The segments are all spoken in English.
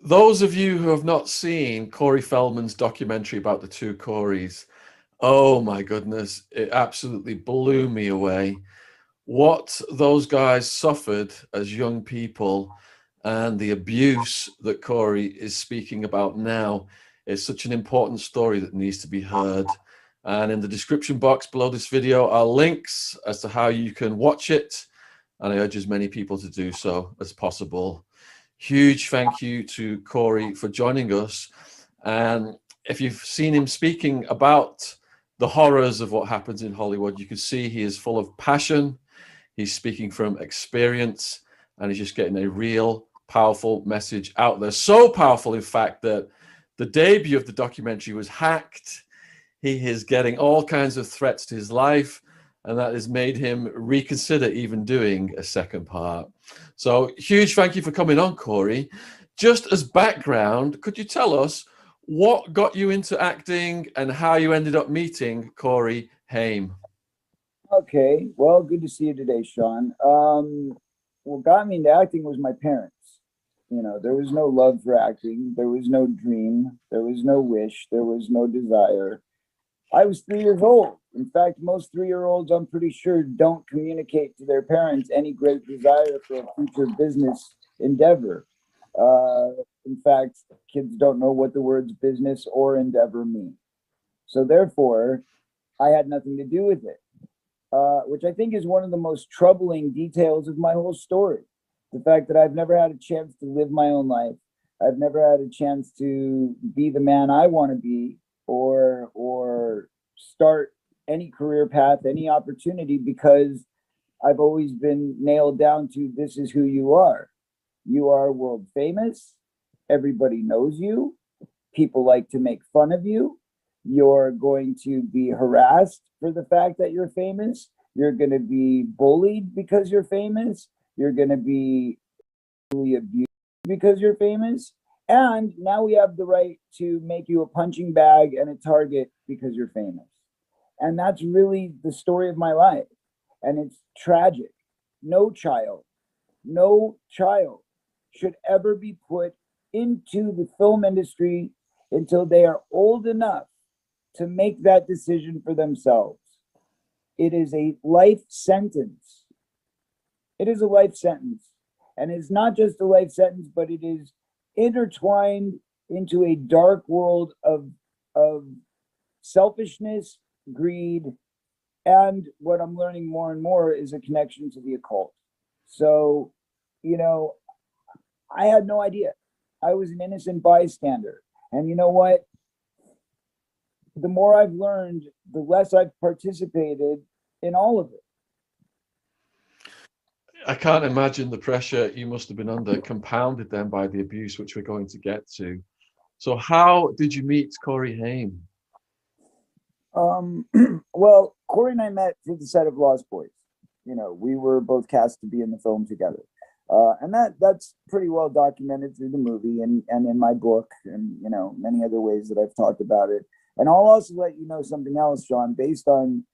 those of you who have not seen Corey Feldman's documentary about the two Coreys, oh my goodness, it absolutely blew me away. What those guys suffered as young people and the abuse that Corey is speaking about now is such an important story that needs to be heard. And in the description box below this video are links as to how you can watch it. And I urge as many people to do so as possible. Huge thank you to Corey for joining us. And if you've seen him speaking about the horrors of what happens in Hollywood, you can see he is full of passion. He's speaking from experience, and he's just getting a real powerful message out there. So powerful, in fact, that the debut of the documentary was hacked. He is getting all kinds of threats to his life, and that has made him reconsider even doing a second part. So huge thank you for coming on, Corey. Just as background, could you tell us what got you into acting and how you ended up meeting Corey Haim? Okay, well, good to see you today, Shaun. What got me into acting was my parents. You know, there was no love for acting. There was no dream. There was no wish. There was no desire. I was 3 years old. In fact, most 3-year-olds, I'm pretty sure, don't communicate to their parents any great desire for a future business endeavor. In fact, kids don't know what the words business or endeavor mean. So therefore, I had nothing to do with it. Which I think is one of the most troubling details of my whole story. The fact that I've never had a chance to live my own life. I've never had a chance to be the man I want to be, or start any career path, any opportunity, because I've always been nailed down to this is who you are. You are world famous. Everybody knows you. People like to make fun of you. You're going to be harassed for the fact that you're famous. You're going to be bullied because you're famous. You're going to be abused because you're famous. And now we have the right to make you a punching bag and a target because you're famous. And that's really the story of my life. And it's tragic. No child should ever be put into the film industry until they are old enough to make that decision for themselves. It is a life sentence. It is a life sentence. And it's not just a life sentence, but it is intertwined into a dark world of selfishness, greed, and what I'm learning more and more is a connection to the occult. So, you know, I had no idea. I was an innocent bystander. And you know what? The more I've learned, the less I've participated in all of it. I can't imagine the pressure you must have been under, compounded then by the abuse, which we're going to get to. So how did you meet Corey Haim? Well, Corey and I met through the set of Lost Boys. You know, we were both cast to be in the film together. And that's pretty well documented through the movie and in my book and, you know, many other ways that I've talked about it. And I'll also let you know something else, Shaun, based on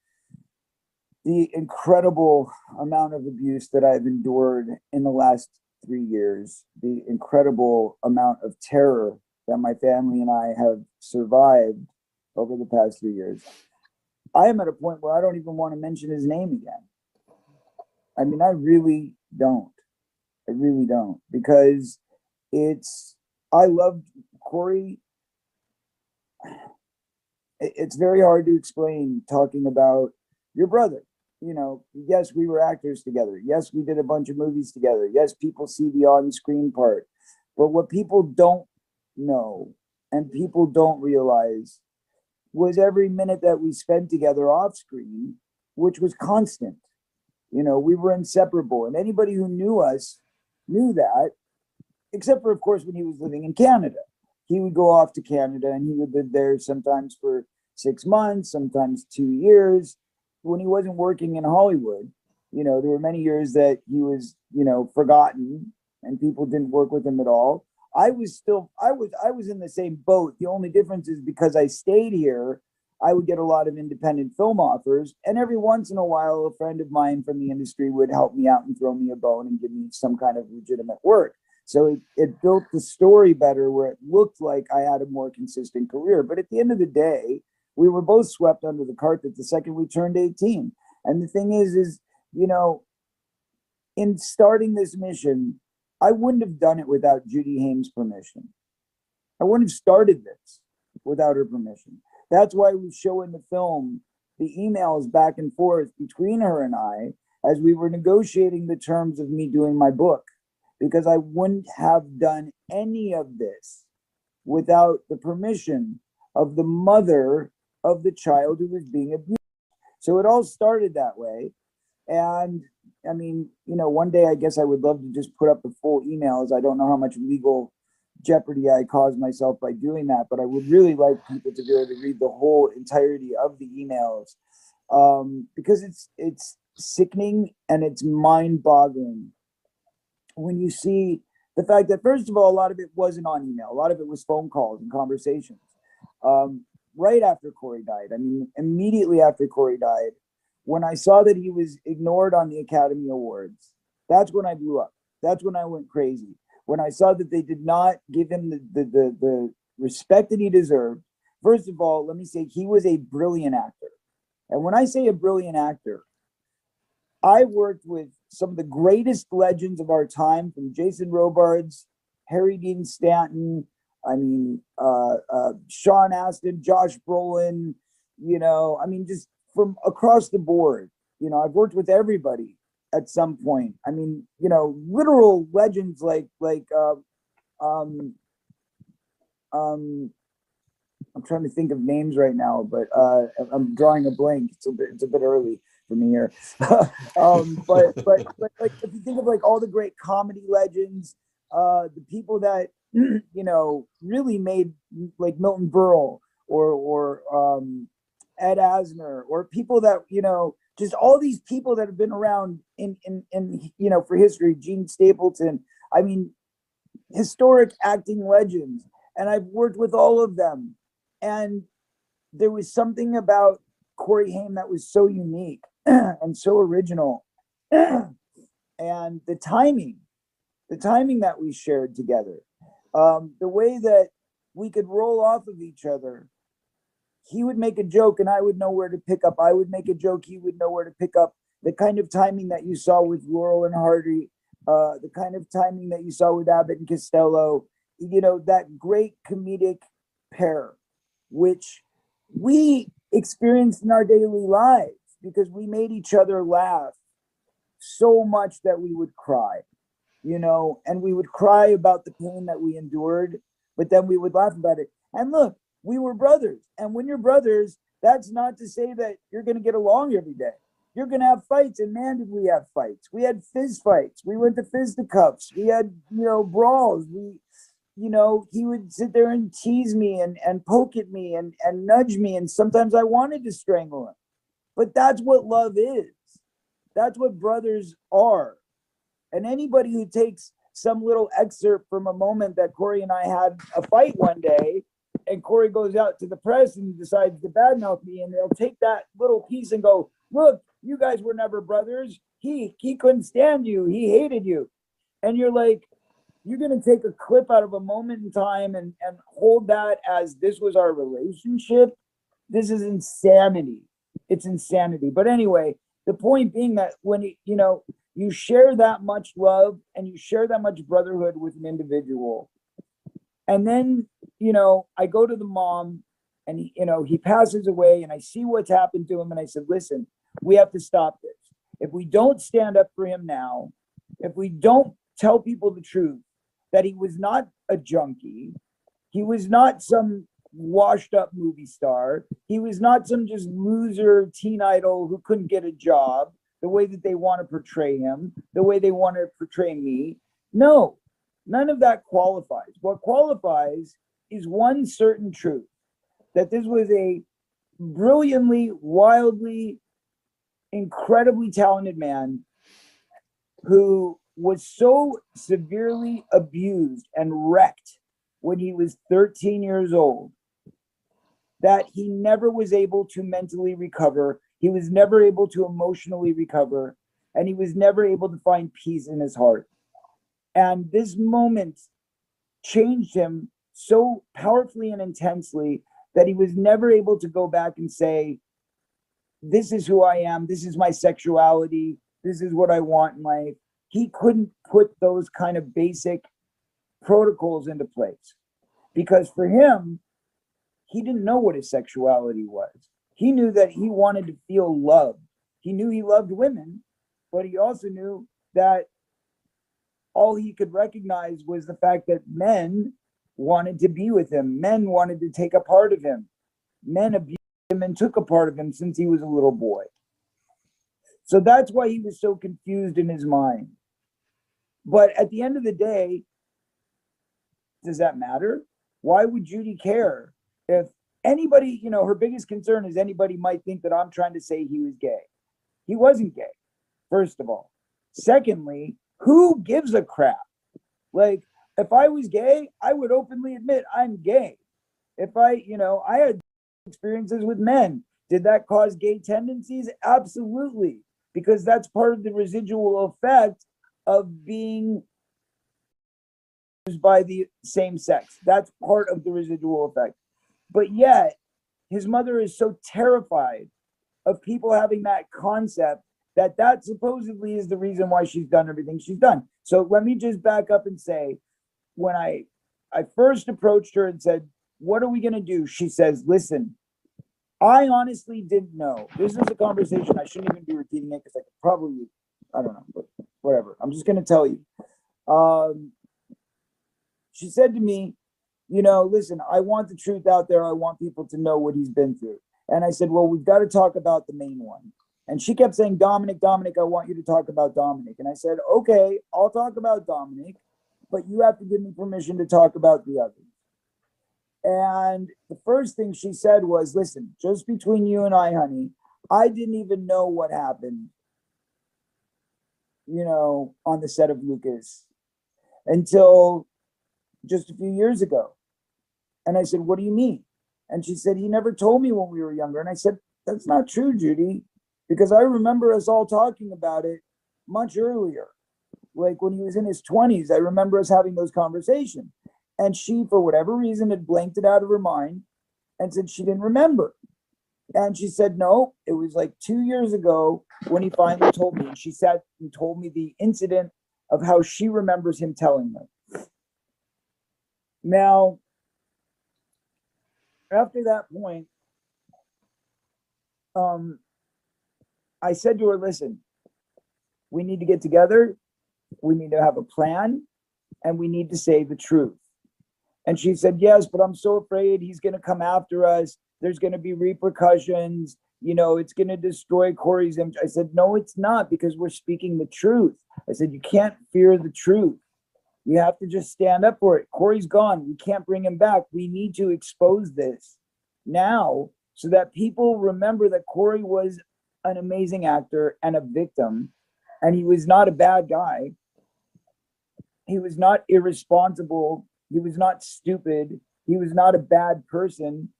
the incredible amount of abuse that I've endured in the last 3 years, the incredible amount of terror that my family and I have survived over the past 3 years. I am at a point where I don't even want to mention his name again. I mean, I really don't. I really don't, because I loved Corey. It's very hard to explain talking about your brother. You know, yes, we were actors together. Yes, we did a bunch of movies together. Yes, people see the on-screen part. But what people don't know and people don't realize was every minute that we spent together off screen, which was constant. You know, we were inseparable. And anybody who knew us knew that, except for, of course, when he was living in Canada. He would go off to Canada and he would live there sometimes for 6 months, sometimes 2 years. When he wasn't working in Hollywood, you know, there were many years that he was, you know, forgotten and people didn't work with him at all. I was in the same boat. The only difference is because I stayed here, I would get a lot of independent film offers. And every once in a while, a friend of mine from the industry would help me out and throw me a bone and give me some kind of legitimate work. So it built the story better where it looked like I had a more consistent career. But at the end of the day, we were both swept under the carpet the second we turned 18. And the thing is, you know, in starting this mission, I wouldn't have done it without Judy Haim's permission. I wouldn't have started this without her permission. That's why we show in the film the emails back and forth between her and I as we were negotiating the terms of me doing my book, because I wouldn't have done any of this without the permission of the mother of the child who was being abused. So it all started that way. And I mean, you know, one day I guess I would love to just put up the full emails. I don't know how much legal jeopardy I caused myself by doing that, but I would really like people to be able to read the whole entirety of the emails, because it's sickening and it's mind-boggling when you see the fact that, first of all, a lot of it wasn't on email. A lot of it was phone calls and conversations. Right after Corey died, I mean, immediately after Corey died, when I saw that he was ignored on the Academy Awards, that's when I blew up. That's when I went crazy. When I saw that they did not give him the respect that he deserved. First of all, let me say he was a brilliant actor. And when I say a brilliant actor, I worked with some of the greatest legends of our time, from Jason Robards, Harry Dean Stanton, I mean, Sean Astin, Josh Brolin, you know, I mean, just from across the board. You know, I've worked with everybody at some point. I mean, you know, literal legends like I'm trying to think of names right now, but I'm drawing a blank. It's a bit early for me here. But like, if you think of like all the great comedy legends, the people that you know really made, like Milton Berle or Ed Asner, or people that, you know, just all these people that have been around in you know, for history, Gene Stapleton. I mean, historic acting legends, and I've worked with all of them. And there was something about Corey Haim that was so unique and so original. And the timing that we shared together, the way that we could roll off of each other. He would make a joke and I would know where to pick up. I would make a joke, he would know where to pick up. The kind of timing that you saw with Laurel and Hardy, the kind of timing that you saw with Abbott and Costello, you know, that great comedic pair, which we experienced in our daily lives because we made each other laugh so much that we would cry, you know, and we would cry about the pain that we endured, but then we would laugh about it. And look, we were brothers. And when you're brothers, that's not to say that you're going to get along every day. You're going to have fights. And man, did we have fights. We had fist fights. We went to fisticuffs. We had, you know, brawls. We, you know, he would sit there and tease me and poke at me and nudge me. And sometimes I wanted to strangle him. But that's what love is. That's what brothers are. And anybody who takes some little excerpt from a moment that Corey and I had a fight one day, and Corey goes out to the press and decides to badmouth me, and they'll take that little piece and go, look, you guys were never brothers. He couldn't stand you. He hated you. And you're like, you're going to take a clip out of a moment in time and hold that as this was our relationship. This is insanity. It's insanity. But anyway, the point being that when, you know, you share that much love and you share that much brotherhood with an individual, and then, you know, I go to the mom and, he, you know, he passes away and I see what's happened to him. And I said, listen, we have to stop this. If we don't stand up for him now, if we don't tell people the truth, that he was not a junkie, he was not some washed up movie star, he was not some just loser teen idol who couldn't get a job, the way that they want to portray him, the way they want to portray me. No, none of that qualifies. What qualifies is one certain truth, that this was a brilliantly, wildly, incredibly talented man who was so severely abused and wrecked when he was 13 years old that he never was able to mentally recover. He was never able to emotionally recover, and he was never able to find peace in his heart. And this moment changed him so powerfully and intensely that he was never able to go back and say, this is who I am, this is my sexuality, this is what I want in life. He couldn't put those kind of basic protocols into place because for him, he didn't know what his sexuality was. He knew that he wanted to feel loved. He knew he loved women, but he also knew that all he could recognize was the fact that men wanted to be with him. Men wanted to take a part of him. Men abused him and took a part of him since he was a little boy. So that's why he was so confused in his mind. But at the end of the day, does that matter? Why would Judy care if anybody, her biggest concern is anybody might think that I'm trying to say he was gay. He wasn't gay, first of all. Secondly, who gives a crap? Like, if I was gay, I would openly admit I'm gay. If I had experiences with men. Did that cause gay tendencies? Absolutely. Because that's part of the residual effect of being used by the same sex. That's part of the residual effect. But yet, his mother is so terrified of people having that concept that supposedly is the reason why she's done everything she's done. So let me just back up and say, when I first approached her and said, what are we going to do? She says, listen, I honestly didn't know. This is a conversation. I shouldn't even be repeating it because I could probably, I don't know, but whatever. I'm just going to tell you. She said to me, listen, I want the truth out there. I want people to know what he's been through. And I said, well, we've got to talk about the main one. And she kept saying, Dominic, I want you to talk about Dominic. And I said, okay, I'll talk about Dominic, but you have to give me permission to talk about the others. And the first thing she said was, listen, just between you and I, honey, I didn't even know what happened, on the set of Lucas until just a few years ago. And I said, what do you mean? And she said, he never told me when we were younger. And I said, that's not true, Judy, because I remember us all talking about it much earlier. Like when he was in his 20s, I remember us having those conversations. And she, for whatever reason, had blanked it out of her mind and said she didn't remember. And she said, no, it was like 2 years ago when he finally told me. And she sat and told me the incident of how she remembers him telling her. Now, after that point, I said to her, listen, we need to get together. We need to have a plan and we need to say the truth. And she said, yes, but I'm so afraid he's going to come after us. There's going to be repercussions. It's going to destroy Corey's image. I said, no, it's not, because we're speaking the truth. I said, you can't fear the truth. You have to just stand up for it. Corey's gone. We can't bring him back. We need to expose this now so that people remember that Corey was an amazing actor and a victim, and he was not a bad guy. He was not irresponsible. He was not stupid. He was not a bad person.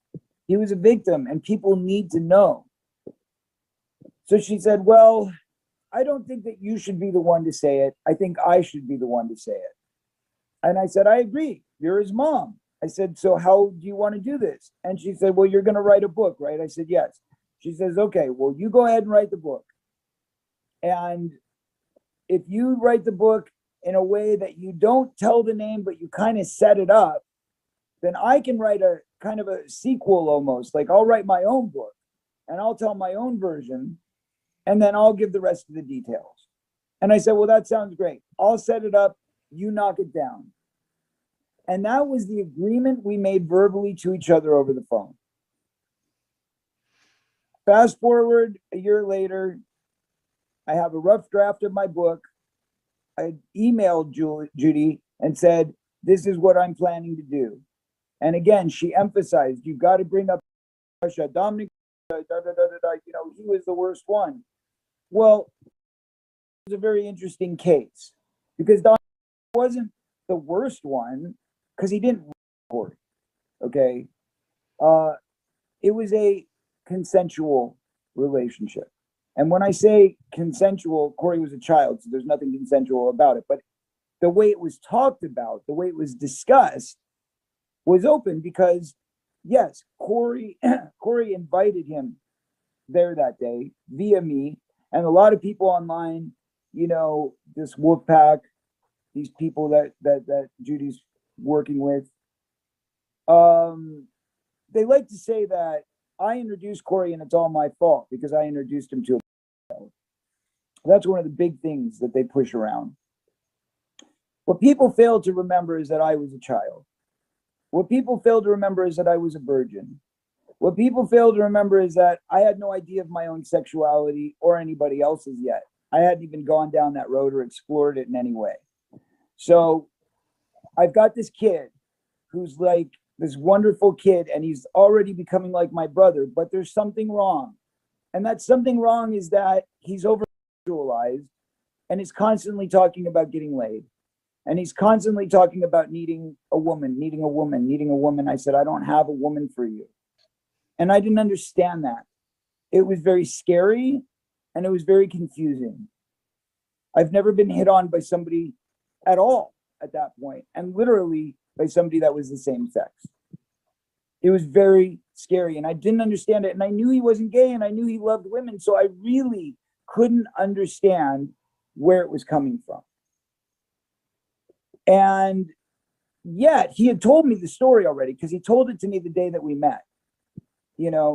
He was a victim, and people need to know. So she said, well, I don't think that you should be the one to say it. I think I should be the one to say it. And I said, I agree. You're his mom. I said, so how do you want to do this? And she said, well, you're going to write a book, right? I said, yes. She says, okay, well, you go ahead and write the book. And if you write the book in a way that you don't tell the name, but you kind of set it up, then I can write a kind of a sequel almost. Like I'll write my own book and I'll tell my own version and then I'll give the rest of the details. And I said, well, that sounds great. I'll set it up. You knock it down. And that was the agreement we made verbally to each other over the phone. Fast forward a year later, I have a rough draft of my book. I emailed Judy and said, this is what I'm planning to do. And again, she emphasized, you've got to bring up Dominic, he was the worst one. Well, it was a very interesting case because Dominic wasn't the worst one because he didn't report. Okay. It was a consensual relationship. And when I say consensual, Corey was a child, so there's nothing consensual about it. But the way it was talked about, the way it was discussed, was open because, yes, Corey invited him there that day via me, and a lot of people online, this wolf pack, these people that Judy's working with, they like to say that I introduced Corey and it's all my fault because I introduced him to a. That's one of the big things that they push around. What people fail to remember is that I was a child. What people fail to remember is that I was a virgin. What people fail to remember is that I had no idea of my own sexuality or anybody else's yet. I hadn't even gone down that road or explored it in any way. So I've got this kid who's like this wonderful kid, and he's already becoming like my brother, but there's something wrong. And that something wrong is that he's over-sexualized and is constantly talking about getting laid. And he's constantly talking about needing a woman. I said, I don't have a woman for you. And I didn't understand that. It was very scary and it was very confusing. I've never been hit on by somebody at all at that point, and literally by somebody that was the same sex. It was very scary and I didn't understand it. And I knew he wasn't gay and I knew he loved women. So I really couldn't understand where it was coming from. And yet he had told me the story already because he told it to me the day that we met.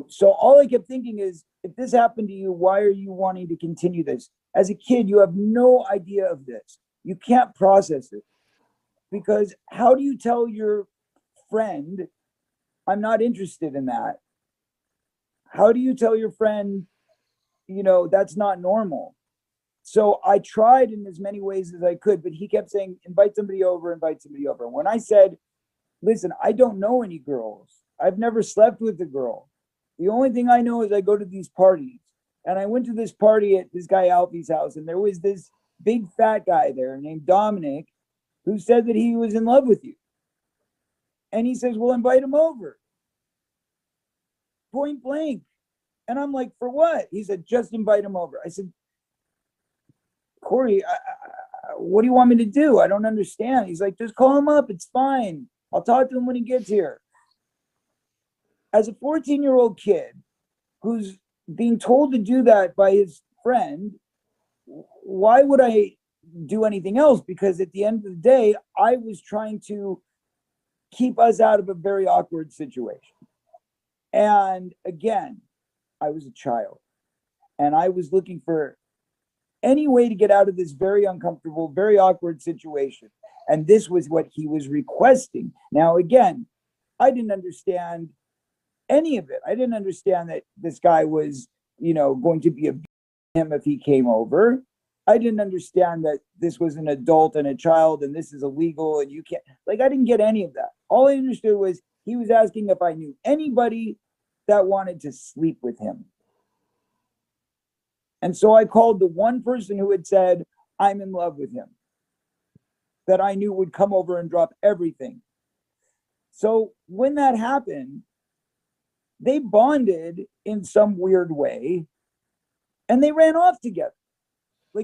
So all I kept thinking is, if this happened to you, why are you wanting to continue this? As a kid, you have no idea of this. You can't process it. Because how do you tell your friend, I'm not interested in that? How do you tell your friend, that's not normal? So I tried in as many ways as I could, but he kept saying, invite somebody over. And when I said, listen, I don't know any girls. I've never slept with a girl. The only thing I know is I go to these parties. And I went to this party at this guy Alfie's house, and there was this big fat guy there named Dominic who said that he was in love with you. And he says, well, invite him over. Point blank. And I'm like, for what? He said, just invite him over. I said, Corey, what do you want me to do? I don't understand. He's like, just call him up. It's fine. I'll talk to him when he gets here. As a 14-year-old kid who's being told to do that by his friend, why would I do anything else? Because at the end of the day, I was trying to keep us out of a very awkward situation. And again, I was a child and I was looking for any way to get out of this very uncomfortable, very awkward situation. And this was what he was requesting. Now, again, I didn't understand any of it. I didn't understand that this guy was, going to be abusing him if he came over. I didn't understand that this was an adult and a child and this is illegal and you can't, I didn't get any of that. All I understood was he was asking if I knew anybody that wanted to sleep with him. And so I called the one person who had said, I'm in love with him, that I knew would come over and drop everything. So when that happened, they bonded in some weird way and they ran off together.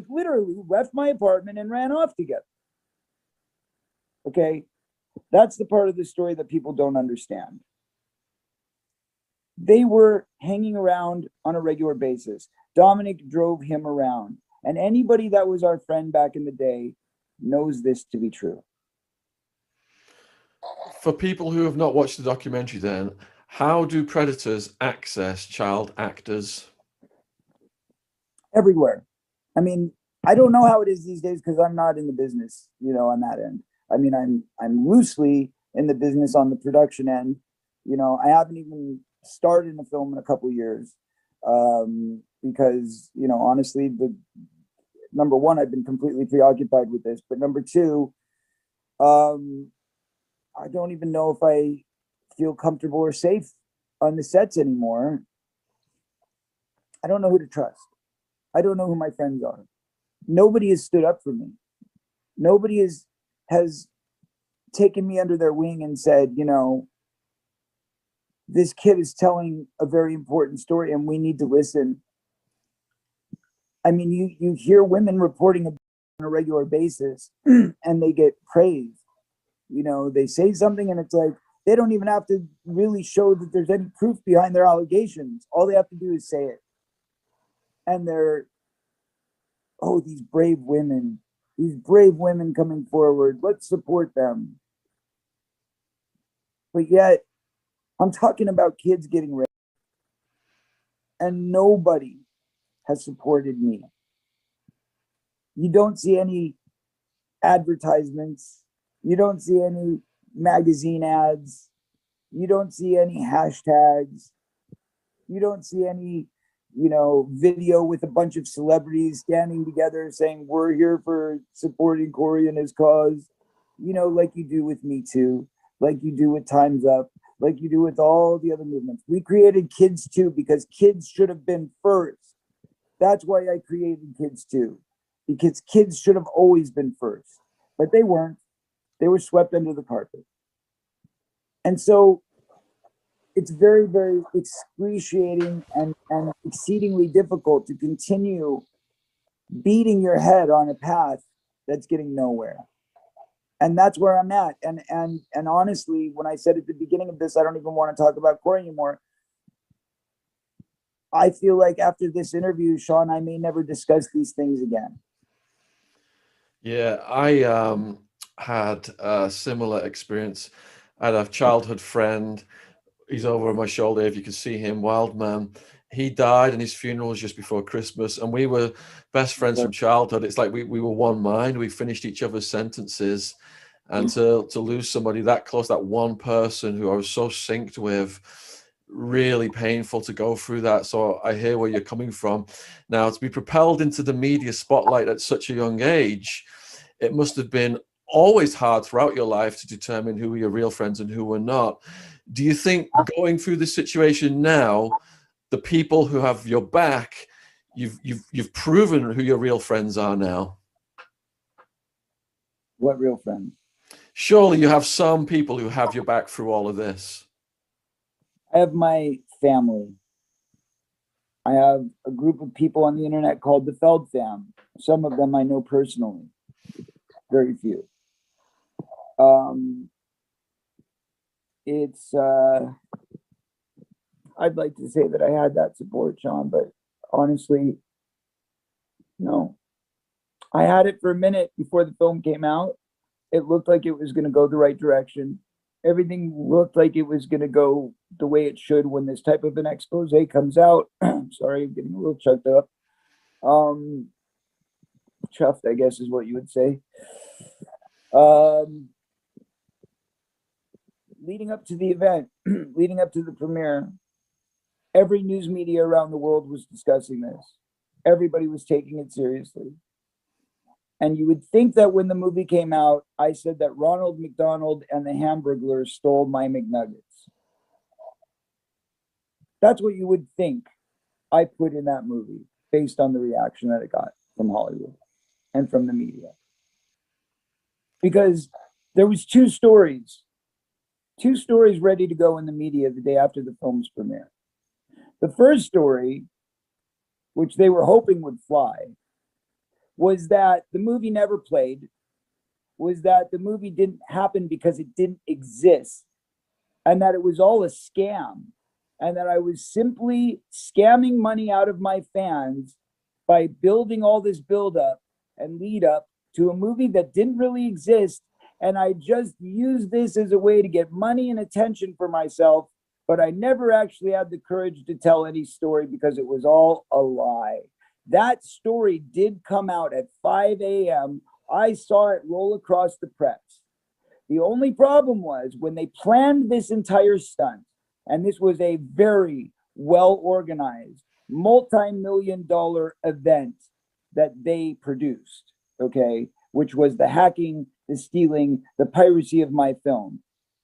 Literally left my apartment and ran off together. Okay. That's the part of the story that people don't understand. They were hanging around on a regular basis. Dominic drove him around. And anybody that was our friend back in the day knows this to be true. For people who have not watched the documentary then, how do predators access child actors? Everywhere. I mean, I don't know how it is these days because I'm not in the business, on that end. I mean, I'm loosely in the business on the production end. I haven't even started a film in a couple of years because, honestly, the number one, I've been completely preoccupied with this. But number two, I don't even know if I feel comfortable or safe on the sets anymore. I don't know who to trust. I don't know who my friends are. Nobody has stood up for me. Nobody has taken me under their wing and said, this kid is telling a very important story and we need to listen. I mean, you hear women reporting on a regular basis and they get praised. You know, they say something and it's like, they don't even have to really show that there's any proof behind their allegations. All they have to do is say it. And they're, oh, these brave women coming forward. Let's support them. But yet, I'm talking about kids getting raped. And nobody has supported me. You don't see any advertisements. You don't see any magazine ads. You don't see any hashtags. You don't see any, you know, video with a bunch of celebrities standing together saying, we're here for supporting Corey and his cause, you know, like you do with Me Too, like you do with Time's Up, like you do with all the other movements. We created Kids Too because kids should have been first. That's why I created Kids Too, because kids should have always been first, but they weren't. They were swept under the carpet. And so it's very, very excruciating and exceedingly difficult to continue beating your head on a path that's getting nowhere. And that's where I'm at. And honestly, when I said at the beginning of this, I don't even want to talk about Corey anymore. I feel like after this interview, Shaun, I may never discuss these things again. Yeah, I had a similar experience. I had a childhood friend. He's over my shoulder, if you can see him, Wildman. He died and his funeral was just before Christmas, and we were best friends from childhood. It's like we were one mind. We finished each other's sentences, and to lose somebody that close, that one person who I was so synced with, really painful to go through that. So I hear where you're coming from. Now, to be propelled into the media spotlight at such a young age, it must have been always hard throughout your life to determine who were your real friends and who were not. Do you think going through this situation now, the people who have your back, you've proven who your real friends are now? What real friends? Surely you have some people who have your back through all of this. I have my family. I have a group of people on the internet called the Feld fam. Some of them I know personally. Very few. I'd like to say that I had that support, Shaun, but honestly, no. I had it for a minute before the film came out. It looked like it was going to go the right direction. Everything looked like it was going to go the way it should when this type of an expose comes out. Sorry, I'm getting a little choked up. Chuffed, I guess is what you would say. Leading up to the event, leading up to the premiere, every news media around the world was discussing this. Everybody was taking it seriously. And you would think that when the movie came out, I said that Ronald McDonald and the Hamburglers stole my McNuggets. That's what you would think I put in that movie based on the reaction that it got from Hollywood and from the media. Because there was two stories ready to go in the media the day after the film's premiere. The first story, which they were hoping would fly, was that the movie never played, was that the movie didn't happen because it didn't exist, and that it was all a scam, and that I was simply scamming money out of my fans by building all this build up and lead up to a movie that didn't really exist. And I just used this as a way to get money and attention for myself, but I never actually had the courage to tell any story because it was all a lie. That story did come out at 5 a.m. I saw it roll across the press. The only problem was when they planned this entire stunt, and this was a very well-organized, multi-million-dollar event that they produced, okay, which was the hacking, the stealing, the piracy of my film.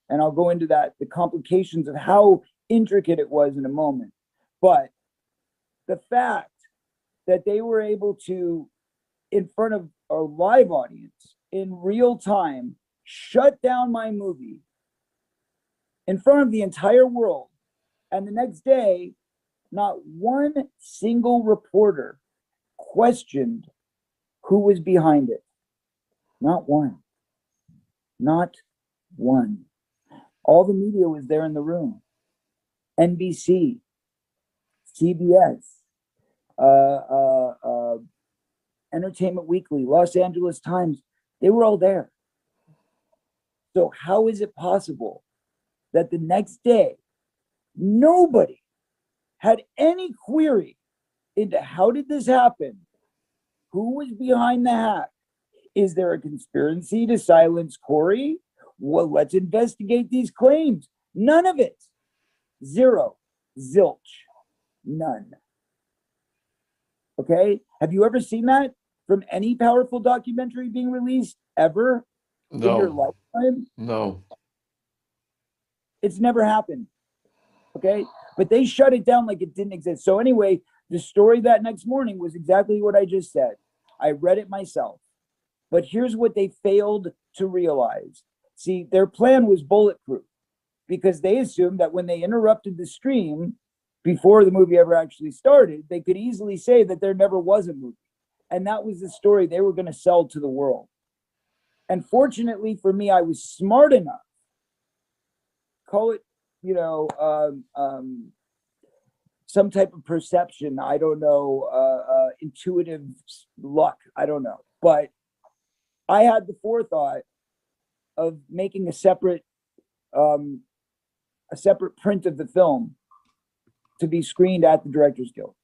And I'll go into that, the complications of how intricate it was in a moment. But the fact that they were able to, in front of a live audience, in real time, shut down my movie in front of the entire world. And the next day, not one single reporter questioned Who was behind it? Not one. Not one. All the media was there in the room. NBC, CBS, Entertainment Weekly, Los Angeles Times, they were all there. So how is it possible that the next day, nobody had any query into how did this happen? Who was behind the hack? Is there a conspiracy to silence Corey? Well, let's investigate these claims. None of it. Zero. Zilch. None. Okay? Have you ever seen that from any powerful documentary being released ever in your No, lifetime? no. It's never happened. Okay? But they shut it down like it didn't exist. So anyway, the story that next morning was exactly what I just said. I read it myself. But here's what they failed to realize. See, their plan was bulletproof because they assumed that when they interrupted the stream before the movie ever actually started, they could easily say that there never was a movie. And that was the story they were going to sell to the world. And fortunately for me, I was smart enough, call it, some type of perception. I don't know, intuitive luck. I don't know. But I had the forethought of making a separate print of the film to be screened at the Directors Guild.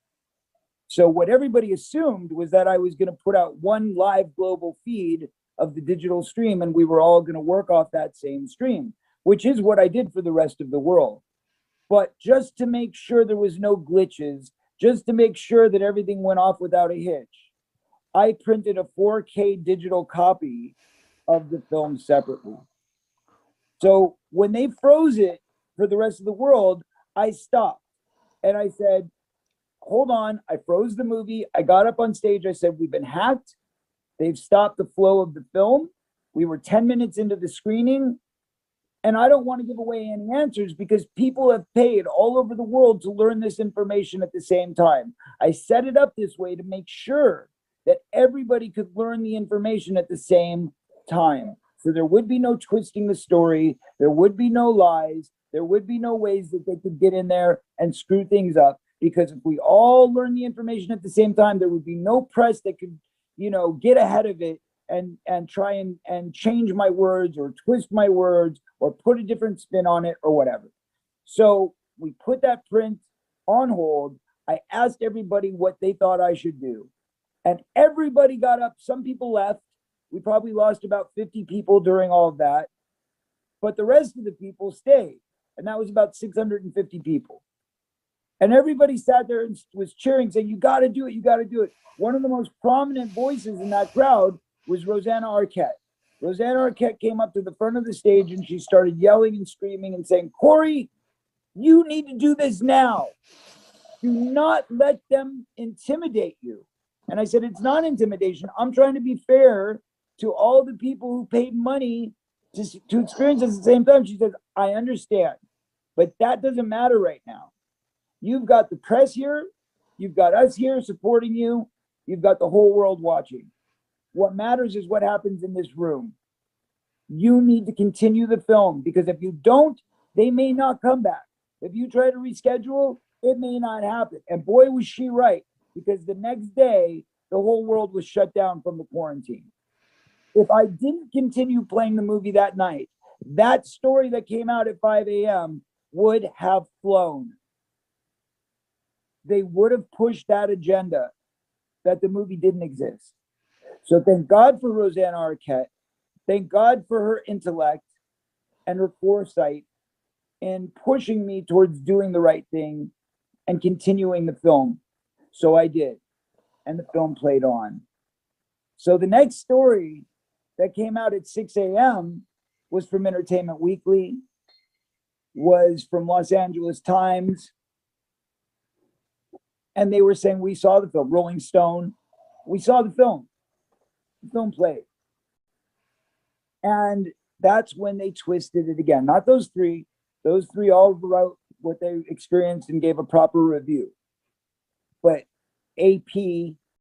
So what everybody assumed was that I was going to put out one live global feed of the digital stream, and we were all going to work off that same stream, which is what I did for the rest of the world. But just to make sure there was no glitches, just to make sure that everything went off without a hitch, I printed a 4K digital copy of the film separately. So when they froze it for the rest of the world, I stopped and I said, hold on. I froze the movie. I got up on stage. I said, we've been hacked. They've stopped the flow of the film. We were 10 minutes into the screening. And I don't want to give away any answers because people have paid all over the world to learn this information at the same time. I set it up this way to make sure that everybody could learn the information at the same time. So there would be no twisting the story. There would be no lies. There would be no ways that they could get in there and screw things up. Because if we all learn the information at the same time, there would be no press that could, get ahead of it and try and change my words or twist my words or put a different spin on it or whatever. So we put that print on hold. I asked everybody what they thought I should do. And everybody got up. Some people left. We probably lost about 50 people during all of that. But the rest of the people stayed. And that was about 650 people. And everybody sat there and was cheering, saying, you got to do it. You got to do it. One of the most prominent voices in that crowd was Rosanna Arquette. Rosanna Arquette came up to the front of the stage and she started yelling and screaming and saying, Corey, you need to do this now. Do not let them intimidate you. And I said, it's not intimidation. I'm trying to be fair to all the people who paid money to experience this at the same time. She says, I understand, but that doesn't matter right now. You've got the press here. You've got us here supporting you. You've got the whole world watching. What matters is what happens in this room. You need to continue the film because if you don't, they may not come back. If you try to reschedule, it may not happen. And boy, was she right, because the next day, the whole world was shut down from the quarantine. If I didn't continue playing the movie that night, that story that came out at 5 a.m. would have flown. They would have pushed that agenda that the movie didn't exist. So thank God for Rosanna Arquette. Thank God for her intellect and her foresight in pushing me towards doing the right thing and continuing the film. So I did. And the film played on. So the next story that came out at 6 a.m. was from Entertainment Weekly, was from Los Angeles Times. And they were saying, we saw the film. Rolling Stone, we saw the film. The film played. And that's when they twisted it again. Not those three. Those three all wrote what they experienced and gave a proper review. But AP